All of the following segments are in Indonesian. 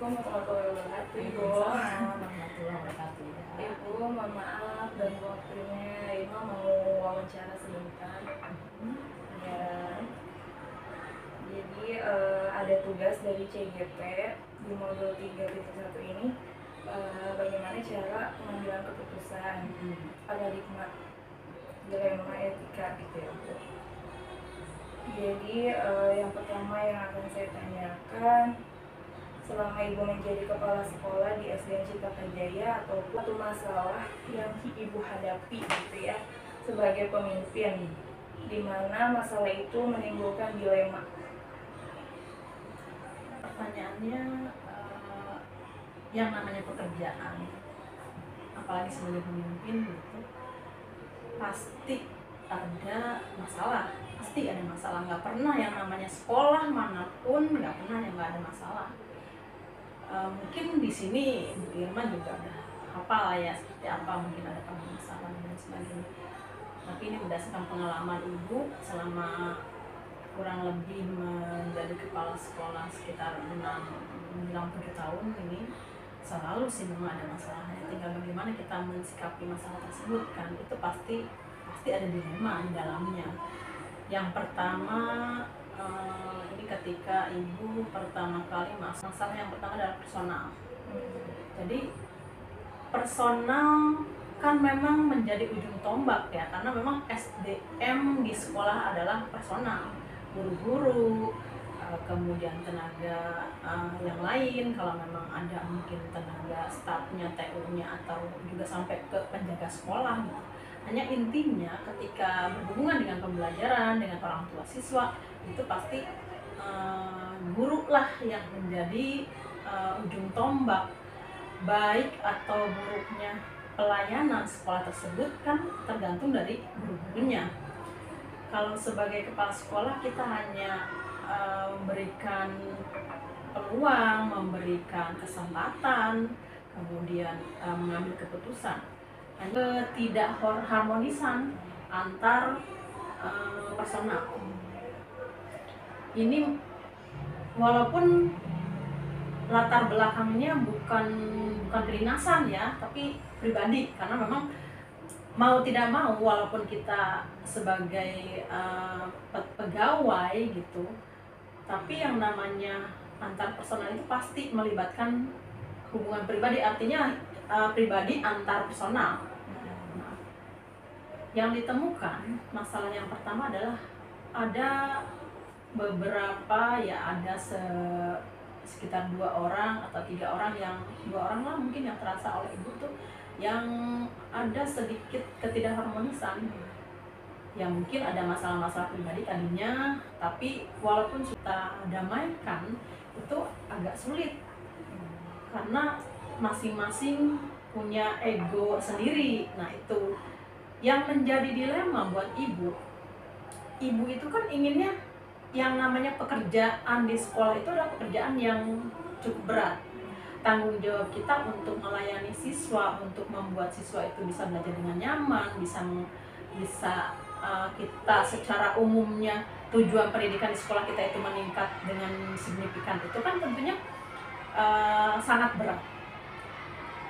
Assalamualaikum warahmatullahi wabarakatuh, Ibu. Waalaikumsalam warahmatullahi wabarakatuh. Ibu, mohon maaf dan waktunya. Ibu mau wawancara sebentar. Ya. Jadi ada tugas dari CGP di modul 3.1 ini, bagaimana cara pengambilan keputusan paradigma dilema etika gitu ya, Bu. Jadi yang pertama yang akan saya tanyakan, selama Ibu menjadi kepala sekolah di SDN Cipta Jaya, atau satu masalah yang Ibu hadapi gitu ya sebagai pemimpin, di mana masalah itu menimbulkan dilema? Pertanyaannya, yang namanya pekerjaan, apalagi sebagai pemimpin gitu, pasti ada masalah. Nggak pernah yang namanya sekolah manapun nggak pernah yang nggak ada masalah. Mungkin di sini Bu Irma juga udah hafal lah ya seperti apa mungkin ada permasalahan dan sebagainya. Tapi ini berdasarkan pengalaman Ibu selama kurang lebih menjadi kepala sekolah sekitar 6-7 tahun ini, selalu sih memang ada masalahnya. Tinggal bagaimana kita mensikapi masalah tersebut kan, itu pasti ada dilema di dalamnya. Yang pertama, ini ketika Ibu pertama kali masalah yang pertama adalah personal. Jadi personal kan memang menjadi ujung tombak ya, karena memang SDM di sekolah adalah personal, guru-guru, kemudian tenaga yang lain, kalau memang ada mungkin tenaga stafnya, TU-nya, atau juga sampai ke penjaga sekolah gitu. Hanya intinya ketika berhubungan dengan pembelajaran, dengan orang tua siswa, itu pasti guru lah yang menjadi ujung tombak. Baik atau buruknya pelayanan sekolah tersebut kan tergantung dari guru-gurunya. Kalau sebagai kepala sekolah kita hanya memberikan peluang, memberikan kesempatan, kemudian mengambil keputusan. Tidak harmonisan antar personal. Ini walaupun latar belakangnya bukan kedinasan ya, tapi pribadi, karena memang mau tidak mau walaupun kita sebagai pegawai gitu, tapi yang namanya antar personal itu pasti melibatkan hubungan pribadi, artinya pribadi antar personal. Yang ditemukan masalah yang pertama adalah ada beberapa ya, ada sekitar 2 orang atau 3 orang, yang 2 orang lah mungkin yang terasa oleh Ibu tuh, yang ada sedikit ketidakharmonisan, yang mungkin ada masalah-masalah pribadi tadinya, tapi walaupun kita damaikan itu agak sulit karena masing-masing punya ego sendiri. Nah itu yang menjadi dilema buat ibu itu kan inginnya yang namanya pekerjaan di sekolah itu adalah pekerjaan yang cukup berat. Tanggung jawab kita untuk melayani siswa, untuk membuat siswa itu bisa belajar dengan nyaman, bisa kita secara umumnya tujuan pendidikan di sekolah kita itu meningkat dengan signifikan, itu kan tentunya sangat berat.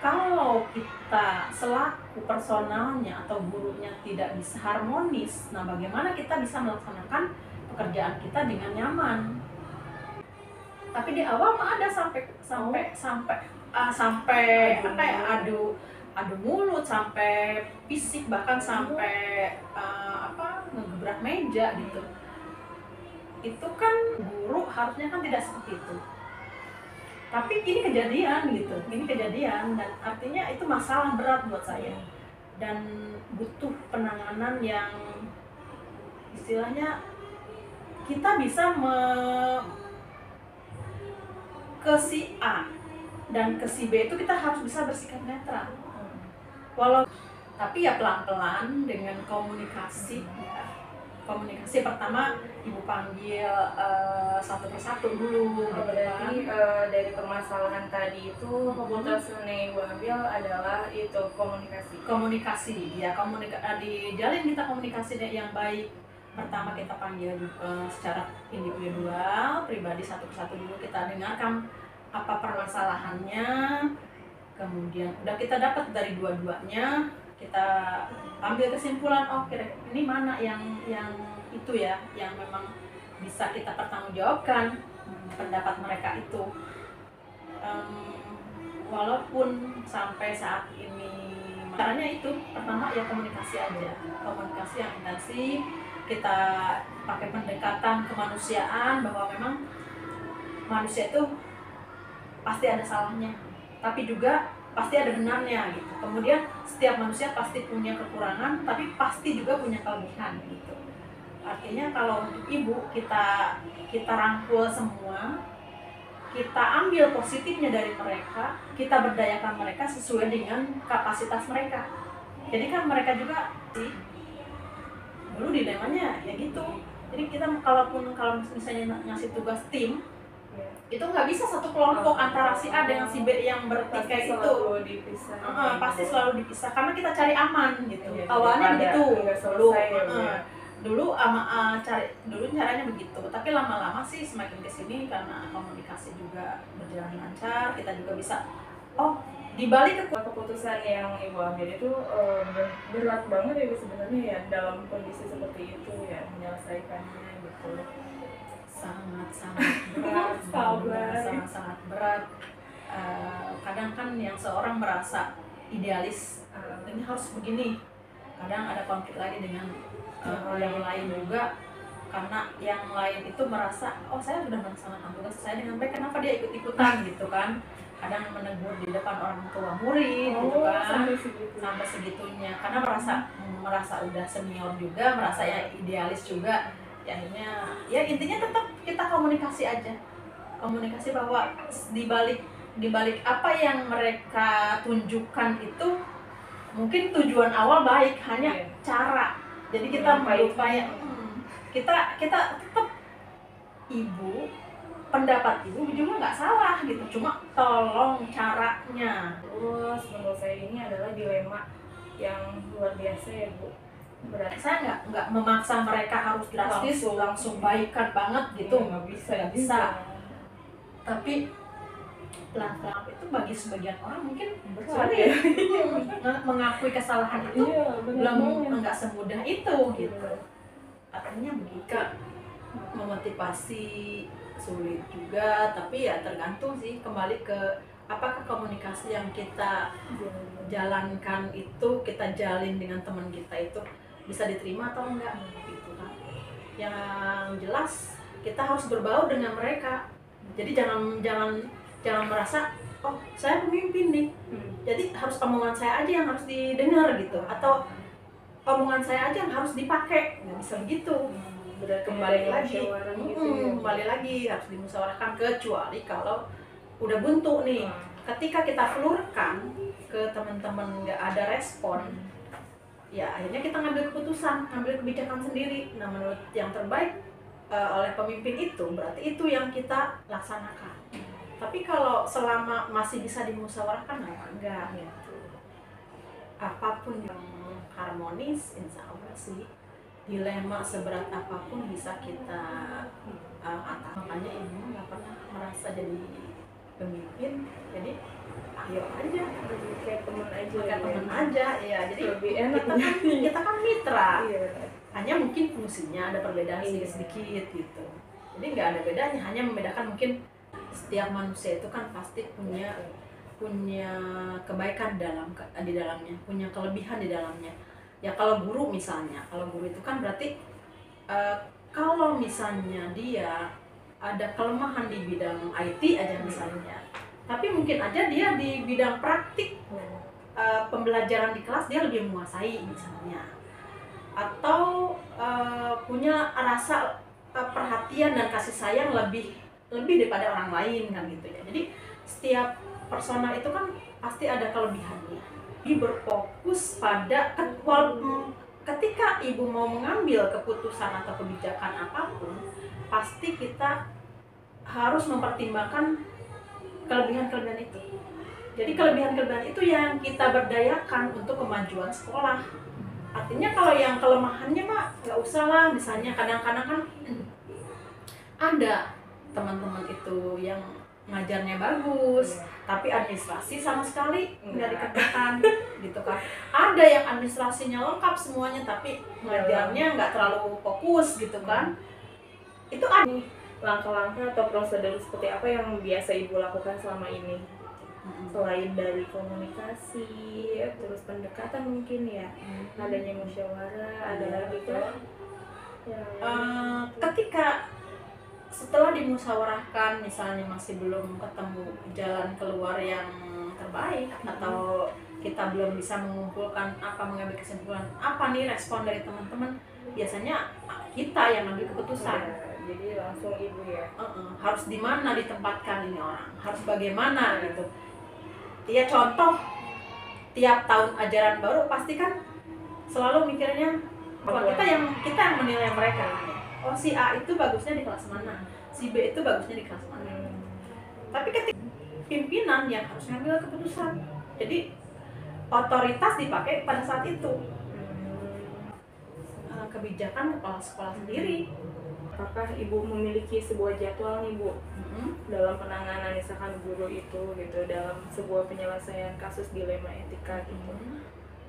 Kalau kita selaku personalnya atau gurunya tidak bisa harmonis, nah bagaimana kita bisa melaksanakan pekerjaan kita dengan nyaman? Tapi di awal mah ada sampai adu mulut, sampai fisik, bahkan sampai ngegebrak meja gitu. Itu kan guru harusnya kan tidak seperti itu. Tapi ini kejadian dan artinya itu masalah berat buat saya dan butuh penanganan yang istilahnya kita bisa ke si A dan ke si B itu kita harus bisa bersikap netral. Tapi ya pelan-pelan dengan komunikasi ya. Komunikasi pertama Ibu panggil satu persatu dulu. Berarti dari permasalahan tadi itu keputusan yang Ibu ambil adalah itu komunikasi. Ya, dijalin kita komunikasi yang baik. Pertama kita panggil secara individual, pribadi satu persatu dulu, kita dengarkan apa permasalahannya, kemudian udah kita dapat dari dua-duanya, kita ambil kesimpulan, oh kira ini mana yang itu ya, yang memang bisa kita pertanggungjawabkan pendapat mereka itu. Walaupun sampai saat ini caranya itu pertama ya komunikasi aja, komunikasi yang intensif, kita pakai pendekatan kemanusiaan bahwa memang manusia itu pasti ada salahnya, tapi juga pasti ada benarnya gitu. Kemudian setiap manusia pasti punya kekurangan, tapi pasti juga punya kelebihan gitu. Artinya kalau untuk ibu kita rangkul semua, kita ambil positifnya dari mereka, kita berdayakan mereka sesuai dengan kapasitas mereka. Jadi kan mereka juga sih dulu dilemanya ya gitu. Jadi kita kalau misalnya ngasih tugas tim, itu nggak bisa satu kelompok antara si A dengan si B yang bertikai itu. Pasti selalu dipisah karena kita cari aman gitu. Awalnya begitu dulu caranya begitu, tapi lama-lama sih semakin kesini karena komunikasi juga berjalan lancar, kita juga bisa dibalik keputusan yang ibu ambil itu berat banget ya sebenarnya ya dalam kondisi seperti itu ya menyelesaikannya gitu. Sangat berat, sangat berat. Kadang kan yang seorang merasa idealis, ini harus begini, kadang ada konflik lagi dengan yang lain juga, karena yang lain itu merasa saya sudah melaksanakan tugas saya dengan baik, kenapa dia ikut-ikutan gitu kan. Kadang menegur di depan orang tua murid gitu kan, sampai segitunya, karena merasa udah senior juga, merasa ya idealis juga. Ya akhirnya ya intinya tetap kita komunikasi aja, komunikasi bahwa dibalik apa yang mereka tunjukkan itu mungkin tujuan awal baik, hanya cara. Jadi kita berupaya kita tetap ibu, pendapat ibu juga nggak salah gitu, cuma tolong caranya. Terus menurut saya ini adalah dilema yang luar biasa ya Bu. Berarti saya nggak memaksa mereka harus drastis langsung baikan banget gitu, nggak bisa. Tapi pelan-pelan itu bagi sebagian orang mungkin berat ya. Mengakui kesalahan itu belum nggak semudah itu gitu. Artinya begitu, memotivasi sulit juga, tapi ya tergantung sih, kembali ke apakah komunikasi yang kita jalankan itu, kita jalin dengan teman kita itu bisa diterima atau enggak gitu kan. Yang jelas kita harus berbaur dengan mereka. Jadi jangan merasa saya pemimpin nih, jadi harus omongan saya aja yang harus didengar gitu, atau omongan saya aja yang harus dipakai, nggak bisa begitu. Kembali lagi harus dimusyawarahkan, kecuali kalau udah buntu nih. Ketika kita flurkan ke teman-teman nggak ada respon, ya akhirnya kita ngambil keputusan, ngambil kebijakan sendiri. Nah menurut yang terbaik oleh pemimpin itu, berarti itu yang kita laksanakan. Tapi kalau selama masih bisa dimusyawarahkan, enggak gitu. Apapun yang harmonis, insya Allah sih dilema seberat apapun bisa kita atasi. Makanya ibu nggak pernah merasa jadi pemimpin, jadi ayo aja kayak teman aja ya. Jadi kita kan mitra, hanya mungkin fungsinya ada perbedaan sedikit gitu. Jadi nggak ada bedanya, hanya membedakan mungkin setiap manusia itu kan pasti punya kebaikan di dalamnya, punya kelebihan di dalamnya. Ya kalau guru misalnya, kalau guru itu kan berarti kalau misalnya dia ada kelemahan di bidang IT aja misalnya, tapi mungkin aja dia di bidang praktik pembelajaran di kelas dia lebih menguasai misalnya, atau punya rasa perhatian dan kasih sayang lebih daripada orang lain kan gitu ya. Jadi setiap personal itu kan pasti ada kelebihannya. Dia berfokus pada ketika ibu mau mengambil keputusan atau kebijakan apapun, pasti kita harus mempertimbangkan kelebihan-kelebihan itu. Jadi kelebihan-kelebihan itu yang kita berdayakan untuk kemajuan sekolah. Artinya kalau yang kelemahannya mah nggak usah lah. Misalnya kadang-kadang kan ada teman-teman itu yang ngajarnya bagus, Iya. tapi administrasi sama sekali nggak Nggak. dikatakan gitu kan. Ada yang administrasinya lengkap semuanya tapi ngajarnya nggak terlalu fokus gitu kan. Itu ada. Langkah-langkah atau prosedur seperti apa yang biasa ibu lakukan selama ini? Selain dari komunikasi, terus pendekatan mungkin ya, adanya musyawarah, ada lagi kan? Ketika setelah dimusyawarahkan misalnya masih belum ketemu jalan keluar yang terbaik atau kita belum bisa mengumpulkan mengambil kesimpulan apa nih respon dari teman-teman, biasanya kita yang ambil keputusan. Jadi langsung ibu ya. Harus di mana ditempatkan ini orang, harus bagaimana gitu. Ya contoh tiap tahun ajaran baru pasti kan selalu mikirnya bahwa kita yang menilai mereka. Oh si A itu bagusnya di kelas mana, si B itu bagusnya di kelas mana. Tapi ketika pimpinan yang harus ngambil keputusan, jadi otoritas dipakai pada saat itu. Kebijakan kepala sekolah sendiri. Apakah ibu memiliki sebuah jadwal nih bu dalam penanganan misalkan guru itu gitu dalam sebuah penyelesaian kasus dilema etika gitu?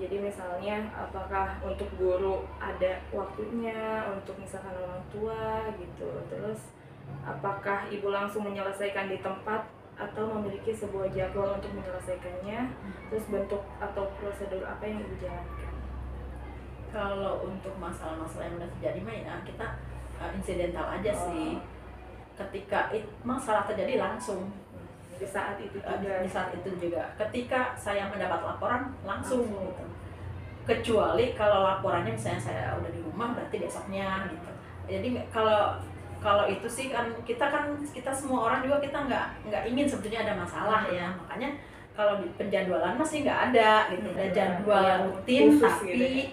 Jadi misalnya apakah untuk guru ada waktunya, untuk misalkan orang tua gitu, terus apakah ibu langsung menyelesaikan di tempat atau memiliki sebuah jadwal untuk menyelesaikannya, terus bentuk atau prosedur apa yang ibu jalankan? Kalau untuk masalah-masalah yang udah terjadi mah ya kita insidental aja sih. Ketika masalah terjadi langsung di saat itu juga. Di saat itu juga. Ketika saya mendapat laporan langsung gitu. Kecuali kalau laporannya misalnya saya udah di rumah berarti besoknya gitu. Jadi kalau itu sih kan kita semua orang juga kita nggak ingin sebetulnya ada masalah ya. Makanya kalau di penjadwalan masih nggak ada gitu. Ada jadwal rutin khusus tapi gitu ya.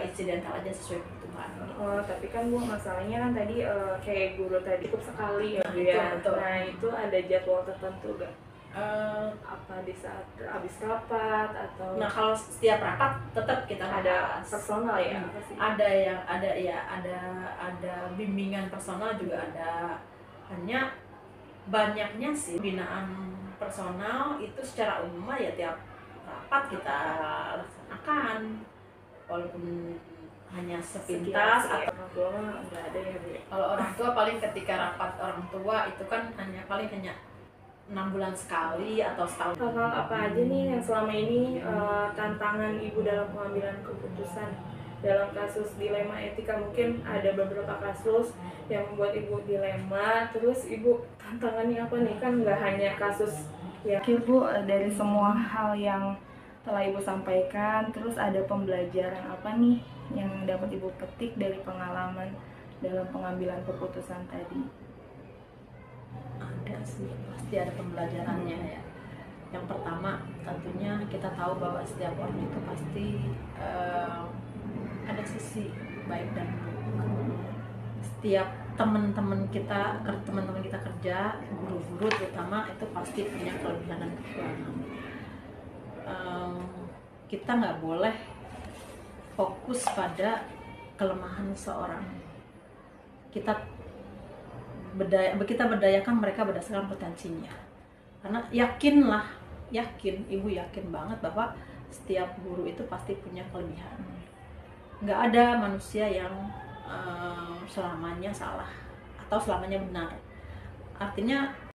Insidental aja sesuai kebutuhan. Oh, tapi kan bu masalahnya kan tadi kayak guru tadi cukup sekali ya bu ya. Betul. Nah itu ada jadwal tertentu gak? Apa di saat habis rapat atau? Nah kalau setiap rapat tetap kita ada bahas. personal ya? Apa sih? Ada bimbingan personal juga ada. Hanya banyaknya sih binaan personal itu secara umum ya tiap rapat kita laksanakan. Walaupun hanya sepintas atau orang tua nggak ada ya bu. Kalau orang tua paling ketika rapat orang tua itu kan paling hanya 6 bulan sekali atau setahun. Hal-hal apa aja nih yang selama ini tantangan ibu dalam pengambilan keputusan dalam kasus dilema etika? Mungkin ada beberapa kasus yang membuat ibu dilema, terus ibu tantangannya apa nih? Kan nggak hanya kasus ya. Bu, dari semua hal yang telah ibu sampaikan, terus ada pembelajaran apa nih yang dapat ibu petik dari pengalaman dalam pengambilan keputusan tadi? Ada sih, pasti ada pembelajarannya ya. Yang pertama tentunya kita tahu bahwa setiap orang itu pasti ada sisi baik dan buruk. Setiap teman-teman kita kerja, guru-guru terutama itu pasti punya kelebihan dan kekurangan. Kita nggak boleh fokus pada kelemahan seorang. Kita berdayakan mereka berdasarkan potensinya. Karena ibu yakin banget bahwa setiap guru itu pasti punya kelebihan. Nggak ada manusia yang selamanya salah atau selamanya benar. Artinya